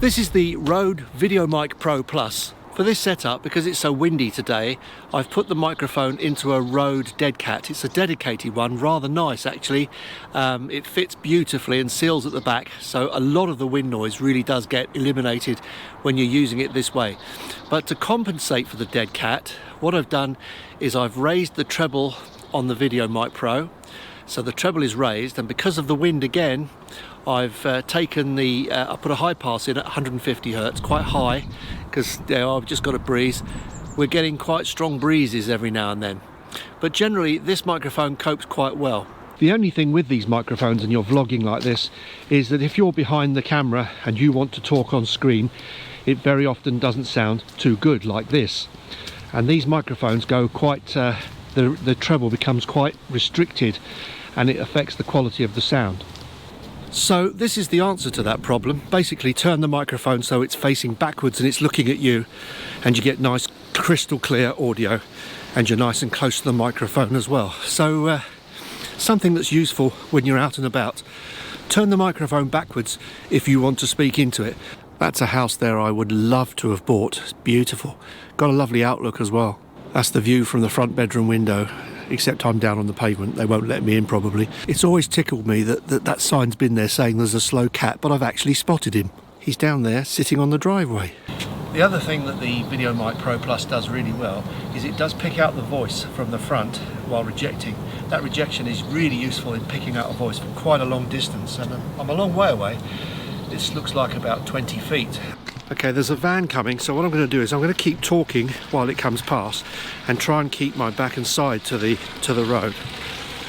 This is the Rode Videomic Pro Plus. For this setup, because it's so windy today, I've put the microphone into a Rode Dead Cat. It's a dedicated one, rather nice actually. It fits beautifully and seals at the back, so a lot of the wind noise really does get eliminated when you're using it this way. But to compensate for the Dead Cat, what I've done is I've raised the treble on the Videomic Pro. So the treble is raised, and because of the wind again, I've taken the, I put a high pass in at 150 Hertz, quite high, because I've just got a breeze. We're getting quite strong breezes every now and then. But generally, this microphone copes quite well. The only thing with these microphones and you're vlogging like this is that if you're behind the camera and you want to talk on screen, it very often doesn't sound too good like this. And these microphones go quite, the treble becomes quite restricted and it affects the quality of the sound. So this is the answer to that problem. Basically turn the microphone so it's facing backwards and it's looking at you, and you get nice crystal clear audio, and you're nice and close to the microphone as well. So something that's useful when you're out and about. Turn the microphone backwards if you want to speak into it. That's a house there I would love to have bought. It's beautiful. Got a lovely outlook as well. That's the view from the front bedroom window. Except I'm down on the pavement, they won't let me in probably. It's always tickled me that sign's been there saying there's a slow cat, but I've actually spotted him. He's down there sitting on the driveway. The other thing that the Videomic Pro Plus does really well is it does pick out the voice from the front while rejecting. That rejection is really useful in picking out a voice from quite a long distance, and I'm a long way away. This looks like about 20 feet. Okay, there's a van coming, so what I'm going to do is I'm going to keep talking while it comes past and try and keep my back and side to the road,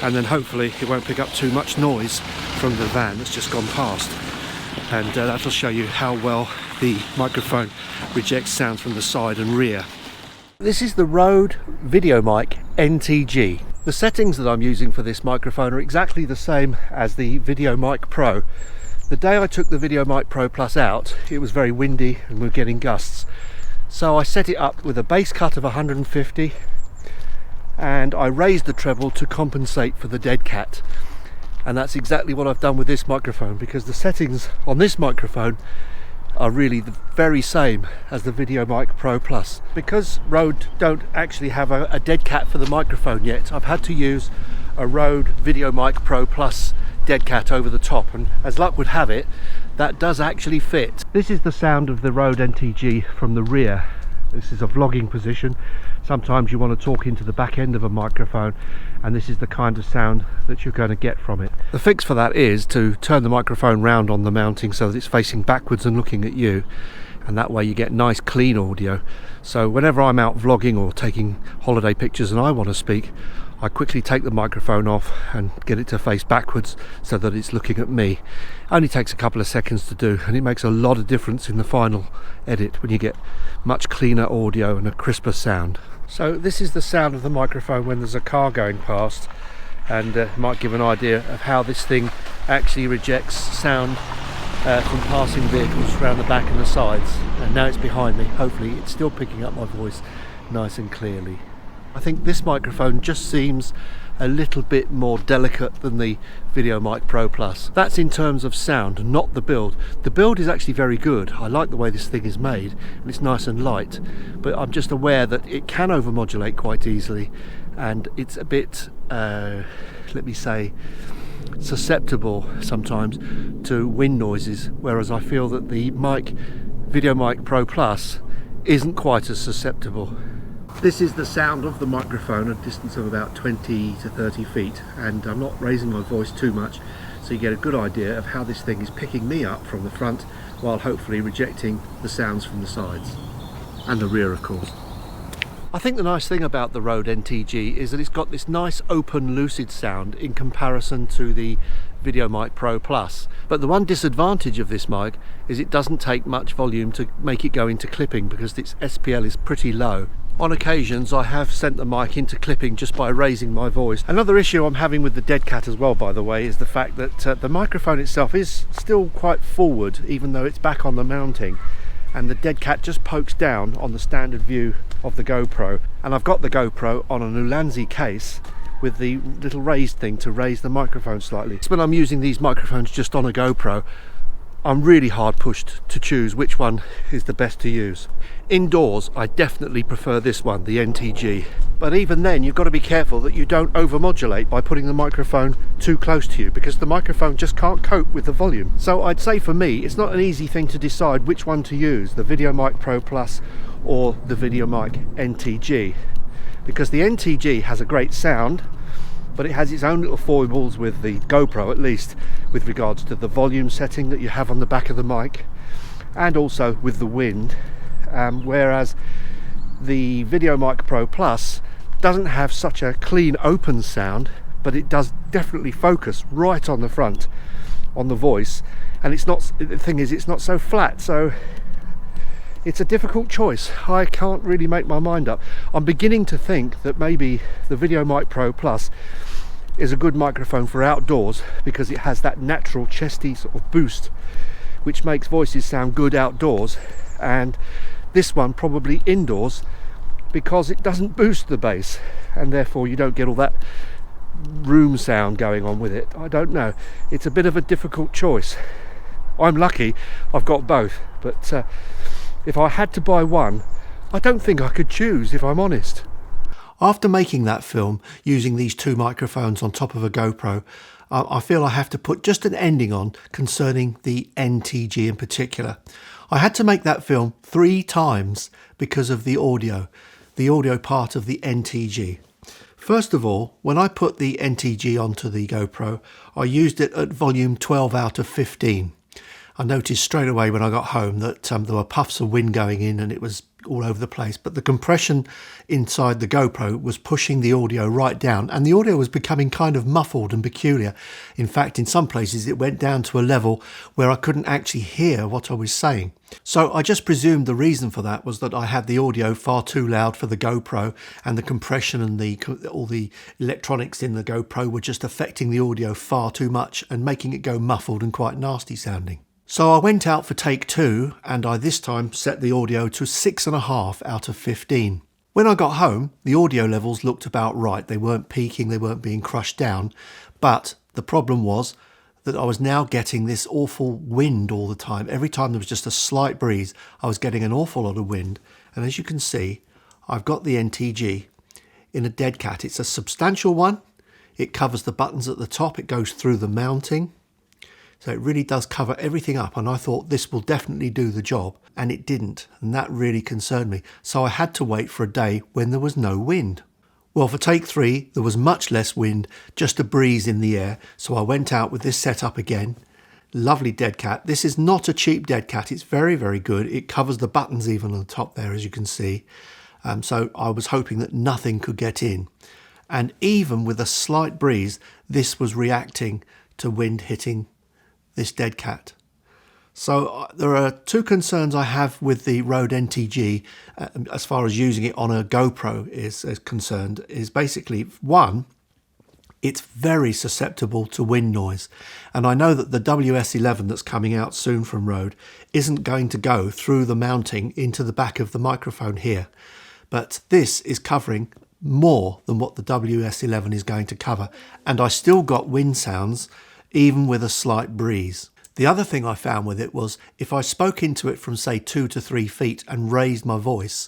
and then hopefully it won't pick up too much noise from the van that's just gone past, and that'll show you how well the microphone rejects sound from the side and rear. This is the Rode Videomic NTG. The settings that I'm using for this microphone are exactly the same as the Videomic Pro. The day I took the Videomic Pro Plus out, it was very windy and we were getting gusts. So I set it up with a bass cut of 150 and I raised the treble to compensate for the Dead Cat. And that's exactly what I've done with this microphone, because the settings on this microphone are really the very same as the Videomic Pro Plus. Because Rode don't actually have a Dead Cat for the microphone yet, I've had to use a Rode Videomic Pro Plus Dead Cat over the top, and as luck would have it, that does actually fit. This is the sound of the Rode NTG from the rear. This is a vlogging position. Sometimes you want to talk into the back end of a microphone, and this is the kind of sound that you're going to get from it. The fix for that is to turn the microphone round on the mounting so that it's facing backwards and looking at you, and that way you get nice clean audio. So whenever I'm out vlogging or taking holiday pictures and I want to speak, I quickly take the microphone off and get it to face backwards so that it's looking at me. Only takes a couple of seconds to do, and it makes a lot of difference in the final edit when you get much cleaner audio and a crisper sound. So this is the sound of the microphone when there's a car going past, and might give an idea of how this thing actually rejects sound from passing vehicles around the back and the sides. And now it's behind me. Hopefully it's still picking up my voice nice and clearly. I think this microphone just seems a little bit more delicate than the Videomic Pro Plus. That's in terms of sound, not the build. The build is actually very good. I like the way this thing is made, and it's nice and light, but I'm just aware that it can overmodulate quite easily, and it's a bit, let me say, susceptible sometimes to wind noises, whereas I feel that the Videomic Pro Plus isn't quite as susceptible. This is the sound of the microphone at a distance of about 20 to 30 feet, and I'm not raising my voice too much, so you get a good idea of how this thing is picking me up from the front while hopefully rejecting the sounds from the sides and the rear, of course. I think the nice thing about the Rode NTG is that it's got this nice open lucid sound in comparison to the Videomic Pro Plus. But the one disadvantage of this mic is it doesn't take much volume to make it go into clipping, because its SPL is pretty low. On occasions I have sent the mic into clipping just by raising my voice. Another issue I'm having with the Dead Cat as well, by the way, is the fact that the microphone itself is still quite forward, even though it's back on the mounting, and the Dead Cat just pokes down on the standard view of the GoPro. And I've got the GoPro on an Ulanzi case with the little raised thing to raise the microphone slightly. When I'm using these microphones just on a GoPro, I'm really hard pushed to choose which one is the best to use. Indoors, I definitely prefer this one, the NTG. But even then, you've got to be careful that you don't overmodulate by putting the microphone too close to you, because the microphone just can't cope with the volume. So I'd say for me, it's not an easy thing to decide which one to use, the Videomic Pro Plus or the Videomic NTG. Because the NTG has a great sound, but it has its own little foibles with the GoPro, at least with regards to the volume setting that you have on the back of the mic, and also with the wind. Whereas the Videomic Pro Plus doesn't have such a clean open sound, but it does definitely focus right on the front, on the voice, and it's not, the thing is, it's not so flat, so it's a difficult choice. I can't really make my mind up. I'm beginning to think that maybe the Videomic Pro Plus is a good microphone for outdoors, because it has that natural chesty sort of boost which makes voices sound good outdoors, and this one probably indoors because it doesn't boost the bass, and therefore you don't get all that room sound going on with it. I don't know, it's a bit of a difficult choice. I'm lucky I've got both, but if I had to buy one, I don't think I could choose, if I'm honest. After making that film using these two microphones on top of a GoPro, I feel I have to put just an ending on concerning the NTG in particular. I had to make that film 3 times because of the audio part of the NTG. First of all, when I put the NTG onto the GoPro, I used it at volume 12 out of 15. I noticed straight away when I got home that there were puffs of wind going in and it was all over the place, but the compression inside the GoPro was pushing the audio right down, and the audio was becoming kind of muffled and peculiar. In fact, in some places it went down to a level where I couldn't actually hear what I was saying. So I just presumed the reason for that was that I had the audio far too loud for the GoPro, and the compression and all the electronics in the GoPro were just affecting the audio far too much and making it go muffled and quite nasty sounding. So I went out for take 2, and I this time set the audio to 6.5 out of 15. When I got home, the audio levels looked about right. They weren't peaking, they weren't being crushed down, but the problem was that I was now getting this awful wind all the time. Every time there was just a slight breeze, I was getting an awful lot of wind. And as you can see, I've got the NTG in a dead cat. It's a substantial one. It covers the buttons at the top. It goes through the mounting. So it really does cover everything up, and I thought this will definitely do the job, and it didn't, and that really concerned me. So I had to wait for a day when there was no wind. Well, for take 3, there was much less wind, just a breeze in the air, so I went out with this setup again. Lovely dead cat. This is not a cheap dead cat, it's very, very good. It covers the buttons even on the top there, as you can see. So I was hoping that nothing could get in. And even with a slight breeze, this was reacting to wind hitting this dead cat. So there are 2 concerns I have with the Rode NTG as far as using it on a GoPro is concerned, is basically, one, it's very susceptible to wind noise. And I know that the WS11 that's coming out soon from Rode isn't going to go through the mounting into the back of the microphone here. But this is covering more than what the WS11 is going to cover. And I still got wind sounds even with a slight breeze. The other thing I found with it was if I spoke into it from say 2 to 3 feet and raised my voice,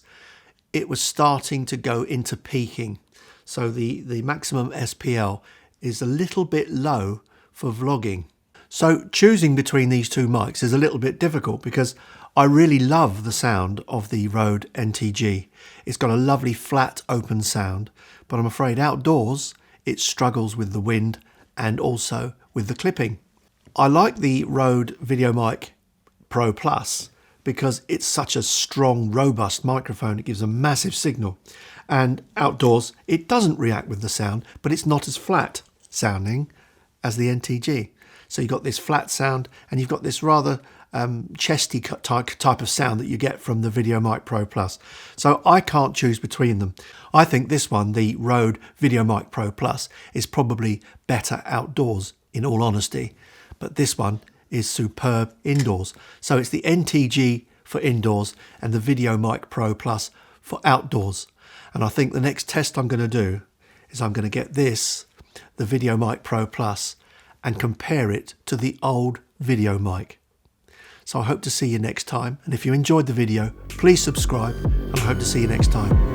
it was starting to go into peaking. So the maximum SPL is a little bit low for vlogging. So choosing between these 2 mics is a little bit difficult because I really love the sound of the Rode NTG. It's got a lovely flat open sound, but I'm afraid outdoors it struggles with the wind and also with the clipping. I like the Rode Videomic Pro Plus because it's such a strong, robust microphone. It gives a massive signal. And outdoors, it doesn't react with the sound, but it's not as flat sounding as the NTG. So you've got this flat sound and you've got this rather chesty type of sound that you get from the Videomic Pro Plus. So I can't choose between them. I think this one, the Rode Videomic Pro Plus, is probably better outdoors, in all honesty. But this one is superb indoors. So it's the NTG for indoors and the Videomic Pro Plus for outdoors. And I think the next test I'm going to do is I'm going to get this, the Videomic Pro Plus, and compare it to the old Videomic. So I hope to see you next time, and if you enjoyed the video, please subscribe, and I hope to see you next time.